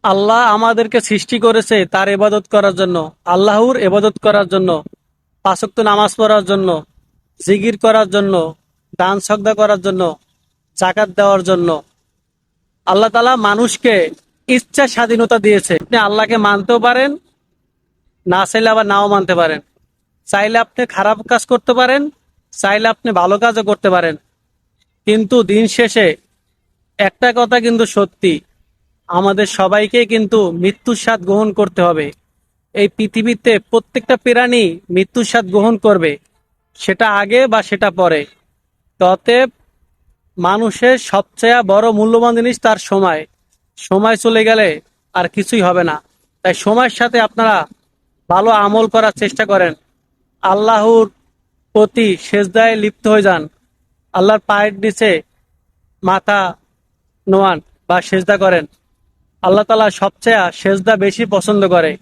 আল্লাহ আমাদেরকে সৃষ্টি করেছে তার ইবাদত করার জন্য, আল্লাহর ইবাদত করার জন্য, পাঁচ ওয়াক্ত নামাজ পড়ার জন্য, জিকির করার জন্য, দান সদকা করার জন্য, জাকাত দেওয়ার জন্য। আল্লাহ তাআলা মানুষকে ইচ্ছা স্বাধীনতা দিয়েছে। আপনি আল্লাহকে মানতেও পারেন, না চাইলে আবার নাও মানতে পারেন। চাইলে আপনি খারাপ কাজ করতে পারেন, চাইলে আপনি ভালো কাজও করতে পারেন। কিন্তু দিন শেষে একটা কথা কিন্তু সত্যি, আমাদের সবাইকে কিন্তু মৃত্যুর স্বাদ গ্রহণ করতে হবে। এই পৃথিবীতে প্রত্যেকটা প্রাণী মৃত্যুর স্বাদ গ্রহণ করবে, সেটা আগে বা সেটা পরে। অতএব মানুষের সবচেয়ে বড় মূল্যবান জিনিস তার সময়। সময় চলে গেলে আর কিছুই হবে না। তাই সময়ের সাথে আপনারা ভালো আমল করার চেষ্টা করেন। আল্লাহর প্রতি সেজদায় লিপ্ত হয়ে যান। আল্লাহর পায়ের নিচে মাথা নোয়ান বা সেজদা করেন। আল্লাহ তাআলা সবচেয়ে সেজদা বেশি পছন্দ করে।